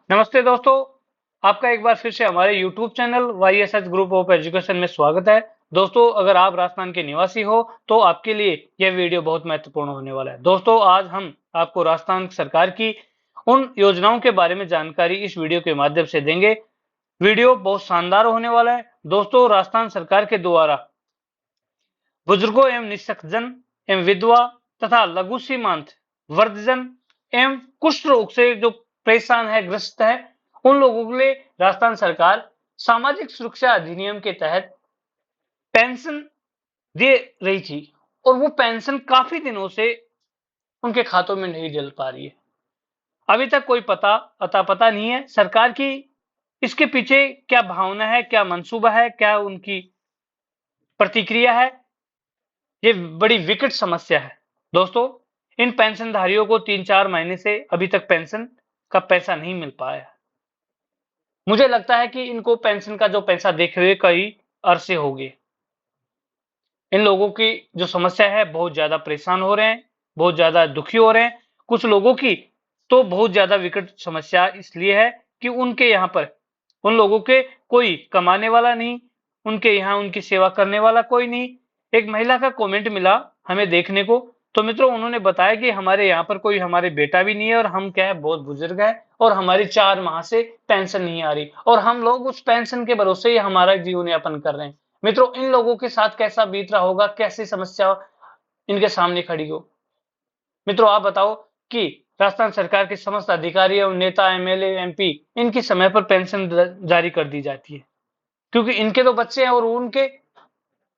नमस्ते दोस्तों। आपका एक बार फिर से हमारे YouTube channel YSH group of education में स्वागत है। दोस्तों, अगर आप राजस्थान के निवासी हो तो आपके लिए यह वीडियो बहुत महत्वपूर्ण होने वाला है। दोस्तों, आज हम आपको राजस्थान सरकार की उन योजनाओं के बारे में जानकारी इस वीडियो के माध्यम से देंगे। वीडियो बहुत शानदार होने वाला है। दोस्तों, राजस्थान सरकार के द्वारा बुजुर्गों एवं निःशक्तजन एवं विधवा तथा लघु सीमांत वृद्धजन एवं कुष्ठ रोग से जो परेशान है, ग्रस्त है, उन लोगों के लिए राजस्थान सरकार सामाजिक सुरक्षा अधिनियम के तहत पेंशन दे रही थी। और वो पेंशन काफी दिनों से उनके खातों में नहीं डल पा रही है। अभी तक कोई पता नहीं है सरकार की इसके पीछे क्या भावना है, क्या मंसूबा है, क्या उनकी प्रतिक्रिया है। ये बड़ी विकट समस्या है। दोस्तों, इन पेंशनधारियों को 3-4 महीने से अभी तक पेंशन का पैसा नहीं मिल पाया है। मुझे लगता है कि इनको पेंशन का जो पैसा देखे हुए कई अरसे हो गए। इन लोगों की जो समस्या है, बहुत ज्यादा परेशान हो रहे हैं, बहुत ज्यादा दुखी हो रहे हैं। कुछ लोगों की तो बहुत ज्यादा विकट समस्या इसलिए है कि उनके यहाँ पर उन लोगों के कोई कमाने वाला नहीं, उनके यहाँ उनकी सेवा करने वाला कोई नहीं। एक महिला का कमेंट मिला हमें देखने को, तो मित्रों उन्होंने बताया कि हमारे यहाँ पर कोई हमारे बेटा भी नहीं है और हम क्या है बहुत बुजुर्ग है और हमारी 4 माह से पेंशन नहीं आ रही और हम लोग उस पेंशन के भरोसे ही हमारा जीवन यापन कर रहे हैं। मित्रों, इन लोगों के साथ कैसा बीत रहा होगा, कैसी समस्या इनके सामने खड़ी हो। मित्रों, आप बताओ कि राजस्थान सरकार के समस्त अधिकारी एवं नेता, एमएलए, एमपी, इनकी समय पर पेंशन जारी कर दी जाती है क्योंकि इनके तो बच्चे हैं और उनके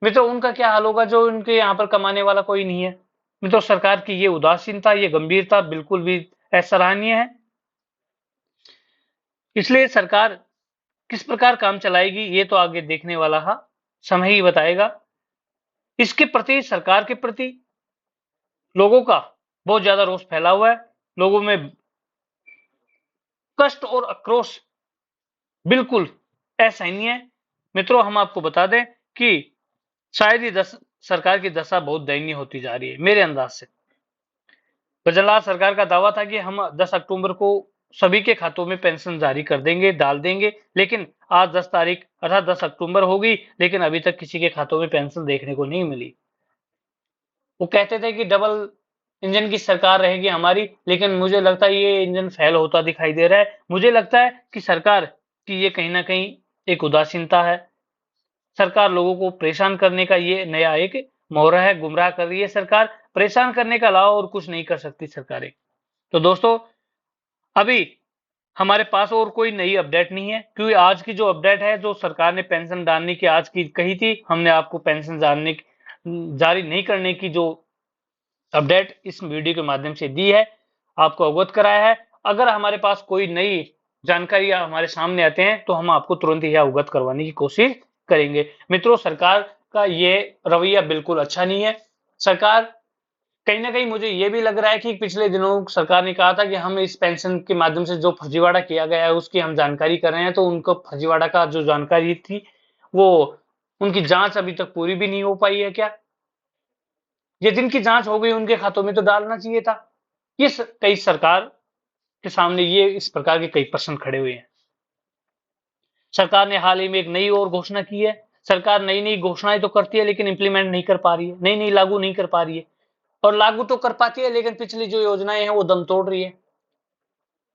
मित्रों उनका क्या हाल होगा जो उनके यहाँ पर कमाने वाला कोई नहीं है। मित्रों, सरकार की ये उदासीनता, ये गंभीरता बिल्कुल भी असराहनीय है। इसलिए सरकार किस प्रकार काम चलाएगी ये तो आगे देखने वाला समय ही बताएगा। इसके प्रति, सरकार के प्रति लोगों का बहुत ज्यादा रोष फैला हुआ है। लोगों में कष्ट और आक्रोश बिल्कुल असहनीय है। मित्रों, हम आपको बता दें कि शायद ये सरकार की दशा बहुत दयनीय होती जा रही है मेरे अंदाज से। गुजरात सरकार का दावा था कि हम 10 अक्टूबर को सभी के खातों में पेंशन जारी कर देंगे, डाल देंगे, लेकिन आज 10 तारीख अर्थात 10 अक्टूबर हो गई, लेकिन अभी तक किसी के खातों में पेंशन देखने को नहीं मिली। वो कहते थे कि डबल इंजन की सरकार रहेगी हमारी, लेकिन मुझे लगता है ये इंजन फेल होता दिखाई दे रहा है। मुझे लगता है कि सरकार की ये कहीं ना कहीं एक उदासीनता है। सरकार लोगों को परेशान करने का ये नया एक मोहरा है, गुमराह कर रही है सरकार। परेशान करने के अलावा और कुछ नहीं कर सकती सरकारें। तो दोस्तों, अभी हमारे पास और कोई नई अपडेट नहीं है क्योंकि आज की जो अपडेट है, जो सरकार ने पेंशन डालने की आज की कही थी, हमने आपको पेंशन जारी नहीं करने की जो अपडेट इस वीडियो के माध्यम से दी है, आपको अवगत कराया है। अगर हमारे पास कोई नई जानकारी हमारे सामने आते हैं तो हम आपको तुरंत ही अवगत करवाने की कोशिश करेंगे। मित्रों, सरकार का ये रवैया बिल्कुल अच्छा नहीं है। सरकार कहीं ना कहीं मुझे ये भी लग रहा है कि पिछले दिनों सरकार ने कहा था कि हम इस पेंशन के माध्यम से जो फर्जीवाड़ा किया गया है उसकी हम जानकारी कर रहे हैं, तो उनको फर्जीवाड़ा का जो जानकारी थी वो उनकी जांच अभी तक पूरी भी नहीं हो पाई है क्या? ये जिनकी जांच हो गई उनके खातों में तो डालना चाहिए था। कई सरकार के सामने ये इस प्रकार के कई प्रश्न खड़े हुए हैं। सरकार ने हाल ही में एक नई और घोषणा की है। सरकार नई नई घोषणाएं तो करती है लेकिन इंप्लीमेंट नहीं कर पा रही है, नई नई लागू नहीं कर पा रही है। और लागू तो कर पाती है लेकिन पिछली जो योजनाएं हैं वो दम तोड़ रही है,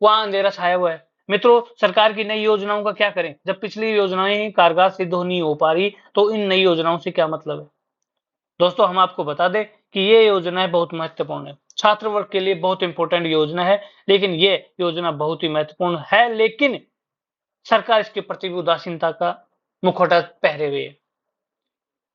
वहां अंधेरा छाया हुआ है। मित्रों, सरकार की नई योजनाओं का क्या करें जब पिछली योजनाएं ही कारगर सिद्ध नहीं हो पा रही, तो इन नई योजनाओं से क्या मतलब है। दोस्तों, हम आपको बता दें कि ये योजनाएं बहुत महत्वपूर्ण है, छात्र वर्ग के लिए बहुत इंपॉर्टेंट योजना है। लेकिन ये योजना बहुत ही महत्वपूर्ण है, लेकिन सरकार इसके प्रति उदासीनता का मुखौटा पहरे हुए है।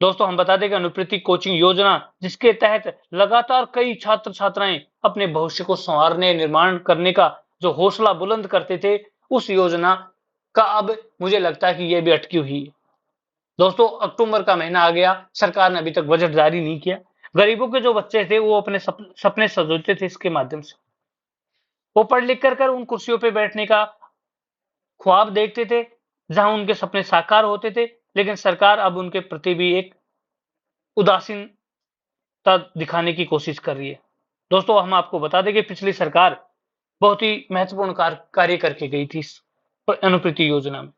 दोस्तों, हम बता दें कि अनुवृत्ति कोचिंग योजना, जिसके तहत लगातार कई छात्र छात्राएं अपने भविष्य को संवारने, निर्माण करने का जो हौसला बुलंद करते थे, उस योजना का अब मुझे लगता है कि यह भी अटकी हुई है। दोस्तों, अक्टूबर का महीना आ गया, सरकार ने अभी तक बजट जारी नहीं किया। गरीबों के जो बच्चे थे वो अपने सपने सजोते थे इसके माध्यम से। वो पढ़ लिख कर उन कुर्सियों पे बैठने का ख्वाब देखते थे जहां उनके सपने साकार होते थे, लेकिन सरकार अब उनके प्रति भी एक उदासीनता दिखाने की कोशिश कर रही है। दोस्तों, हम आपको बता दें कि पिछली सरकार बहुत ही महत्वपूर्ण कार्य करके गई थी इस अनुप्रीति योजना में।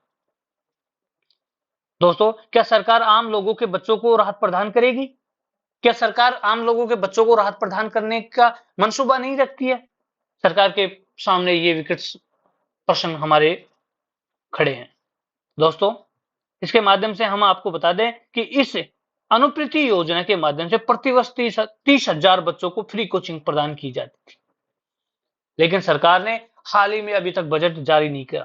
दोस्तों, क्या सरकार आम लोगों के बच्चों को राहत प्रदान करेगी? क्या सरकार आम लोगों के बच्चों को राहत प्रदान करने का मंसूबा नहीं रखती है? सरकार के सामने ये विकट प्रश्न हमारे खड़े हैं। दोस्तों, इसके माध्यम से हम आपको बता दें कि इस अनुप्रीति योजना के माध्यम से प्रतिवर्ष 30,000 बच्चों को फ्री कोचिंग प्रदान की जाती थी। लेकिन सरकार ने हाल ही में अभी तक बजट जारी नहीं किया,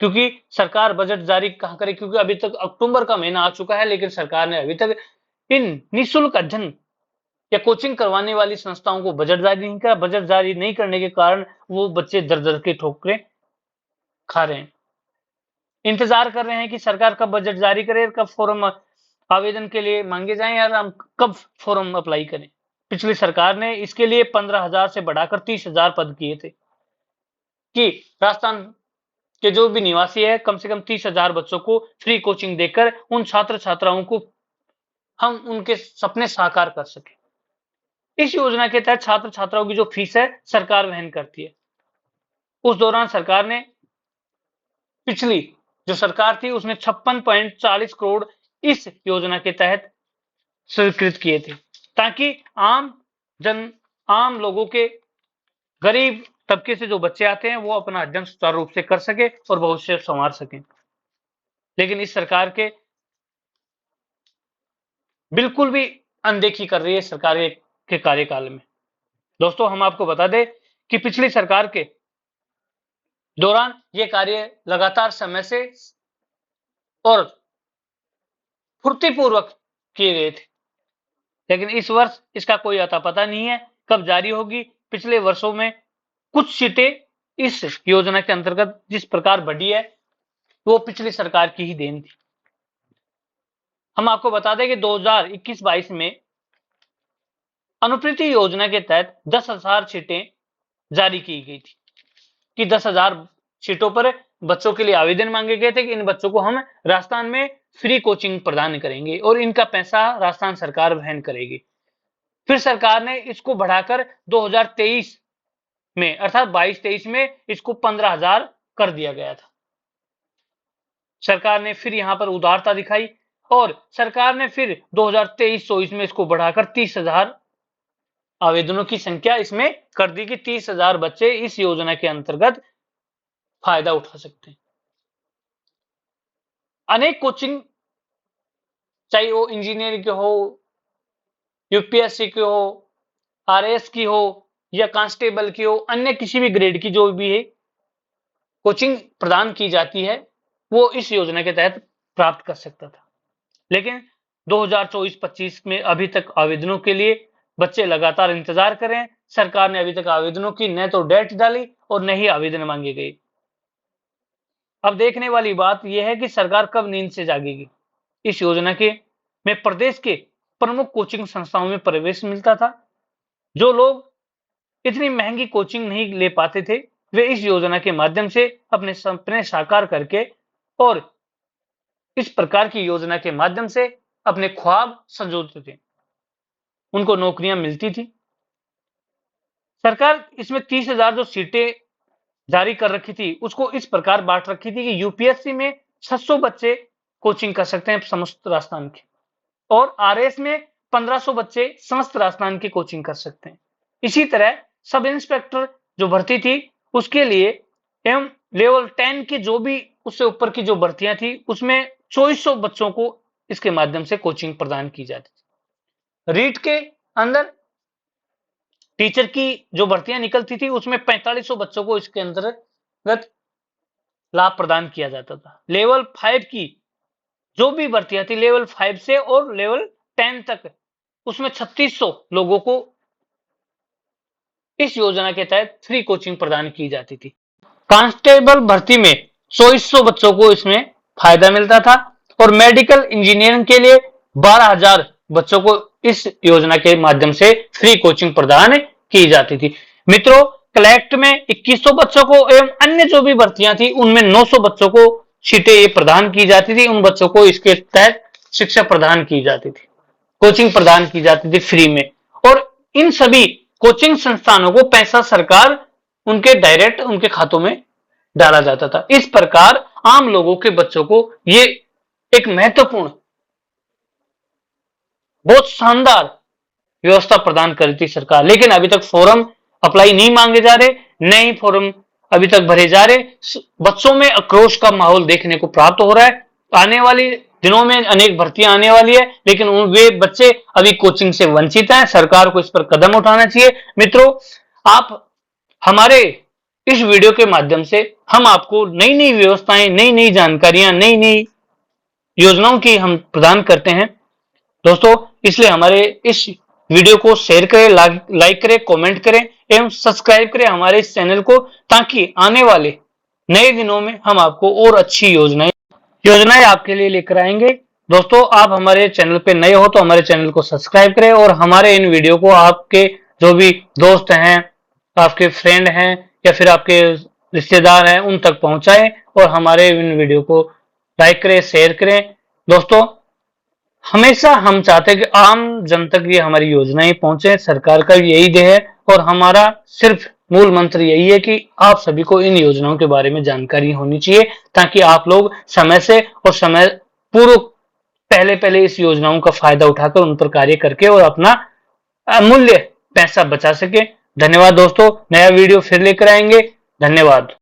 क्योंकि सरकार बजट जारी कहां करे, क्योंकि अभी तक अक्टूबर का महीना आ चुका है, लेकिन सरकार ने अभी तक इन निःशुल्क अध्ययन या कोचिंग करवाने वाली संस्थाओं को बजट जारी नहीं किया। बजट जारी नहीं करने के कारण वो बच्चे दर दर के ठोकरें खा रहे हैं। इंतजार कर रहे हैं कि सरकार कब बजट जारी करे, कब फॉर्म आवेदन के लिए मांगे जाएं और हम कब फॉर्म अप्लाई करें। पिछली सरकार ने इसके लिए 15,000 से बढ़ाकर 30,000 पद किए थे कि राजस्थान के जो भी निवासी है कम से कम 30,000 बच्चों को फ्री कोचिंग देकर उन छात्र छात्राओं को हम उनके सपने साकार कर सके। इस योजना के तहत छात्र छात्राओं की जो फीस है सरकार वहन करती है। उस दौरान सरकार ने, पिछली जो सरकार थी, उसने 56.40 करोड़ इस योजना के तहत स्वीकृत किए थे, ताकि आम लोगों के, गरीब तबके से जो बच्चे आते हैं वो अपना अध्ययन सुचारू रूप से कर सके और भविष्य संवार सके। लेकिन इस सरकार के बिल्कुल भी अनदेखी कर रही है सरकार के कार्यकाल में। दोस्तों, हम आपको बता दें कि पिछली सरकार के दौरान ये कार्य लगातार समय से और फुर्तीपूर्वक किए गए थे, लेकिन इस वर्ष इसका कोई अता पता नहीं है कब जारी होगी। पिछले वर्षों में कुछ सीटें इस योजना के अंतर्गत जिस प्रकार बढ़ी है वो पिछली सरकार की ही देन थी। हम आपको बता दें कि 2021-22 में अनुप्रीति योजना के तहत 10,000 सीटें जारी की गई थी कि 10,000 सीटों पर बच्चों के लिए आवेदन मांगे गए थे कि इन बच्चों को हम राजस्थान में फ्री कोचिंग प्रदान करेंगे और इनका पैसा राजस्थान सरकार वहन करेगी। फिर सरकार ने इसको बढ़ाकर 2023 में, अर्थात 22-23 में इसको 15,000 कर दिया गया था। सरकार ने फिर यहां पर उदारता दिखाई और सरकार ने फिर 2023-24 में इसको बढ़ाकर 30,000 आवेदनों की संख्या इसमें कर दी कि 30,000 बच्चे इस योजना के अंतर्गत फायदा उठा सकते हैं। अनेक कोचिंग, चाहे वो इंजीनियरिंग के हो, यूपीएससी की हो, आरएएस की हो या कांस्टेबल की हो, अन्य किसी भी ग्रेड की जो भी है कोचिंग प्रदान की जाती है वो इस योजना के तहत प्राप्त कर सकता था। लेकिन 2024-25 में अभी तक आवेदनों के लिए बच्चे लगातार इंतजार कर रहे हैं। सरकार ने अभी तक आवेदनों की न तो डेट डाली और न ही आवेदन मांगे गए। अब देखने वाली बात यह है कि सरकार कब नींद से जागेगी। इस योजना के में प्रदेश के प्रमुख कोचिंग संस्थाओं में प्रवेश मिलता था। जो लोग इतनी महंगी कोचिंग नहीं ले पाते थे वे इस योजना के माध्यम से अपने सपने साकार करके और इस प्रकार की योजना के माध्यम से अपने ख्वाब संजोते थे। उनको नौकरियां मिलती थी। सरकार इसमें 30,000 जो सीटें जारी कर रखी थी उसको इस प्रकार बांट रखी थी कि यूपीएससी में 600 बच्चे कोचिंग कर सकते हैं समस्त राजस्थान के, और आरएएस में 1500 बच्चे समस्त राजस्थान की कोचिंग कर सकते हैं। इसी तरह सब इंस्पेक्टर जो भर्ती थी उसके लिए एवं लेवल 10 की जो भी उससे ऊपर की जो भर्तियां थी उसमें 2400 बच्चों को इसके माध्यम से कोचिंग प्रदान की जाती थी। रीट के अंदर टीचर की जो भर्तियां निकलती थी उसमें 4500 बच्चों को इसके अंतर्गत लाभ प्रदान किया जाता था। लेवल 5 की जो भी भर्तियां थी लेवल 5 से और लेवल 10 तक उसमें 3600 लोगों को इस योजना के तहत फ्री कोचिंग प्रदान की जाती थी। कांस्टेबल भर्ती में 2400 बच्चों को इसमें फायदा मिलता था और मेडिकल इंजीनियरिंग के लिए 12,000 बच्चों को इस योजना के माध्यम से फ्री कोचिंग प्रदान की जाती थी। मित्रों, कलेक्ट में 2100 बच्चों को एवं अन्य जो भी भर्तियां थी उनमें 900 बच्चों को सीटें ये प्रदान की जाती थी। उन बच्चों को इसके तहत शिक्षा प्रदान की जाती थी, कोचिंग प्रदान की जाती थी फ्री में। और इन सभी कोचिंग संस्थानों को पैसा सरकार उनके डायरेक्ट उनके खातों में डाला जाता था। इस प्रकार आम लोगों के बच्चों को ये एक महत्वपूर्ण, बहुत शानदार व्यवस्था प्रदान करी थी सरकार। लेकिन अभी तक फॉर्म अप्लाई नहीं मांगे जा रहे, नए फॉर्म अभी तक भरे जा रहे। बच्चों में आक्रोश का माहौल देखने को प्राप्त हो रहा है। आने वाले दिनों में अनेक भर्तियां आने वाली है, लेकिन वे बच्चे अभी कोचिंग से वंचित हैं। सरकार को इस पर कदम उठाना चाहिए। मित्रों, आप हमारे इस वीडियो के माध्यम से हम आपको नई नई व्यवस्थाएं, नई नई जानकारियां, नई नई योजनाओं की हम प्रदान करते हैं दोस्तों। इसलिए हमारे इस वीडियो को शेयर करें, लाइक करें, कमेंट करें एवं सब्सक्राइब करें हमारे इस चैनल को, ताकि आने वाले नए दिनों में हम आपको और अच्छी योजनाएं आपके लिए लेकर आएंगे। दोस्तों, आप हमारे चैनल पे नए हो तो हमारे चैनल को सब्सक्राइब करें और हमारे इन वीडियो को आपके जो भी दोस्त हैं, आपके फ्रेंड हैं या फिर आपके रिश्तेदार हैं, उन तक पहुंचाएं और हमारे इन वीडियो को लाइक करें, शेयर करें। दोस्तों, हमेशा हम चाहते हैं कि आम जन तक ये हमारी योजनाएं पहुंचे। सरकार का यही ध्येय है और हमारा सिर्फ मूल मंत्र यही है कि आप सभी को इन योजनाओं के बारे में जानकारी होनी चाहिए, ताकि आप लोग समय से और समय पूर्व पहले पहले इस योजनाओं का फायदा उठाकर उन पर कार्य करके और अपना अमूल्य पैसा बचा सके। धन्यवाद दोस्तों, नया वीडियो फिर लेकर आएंगे। धन्यवाद।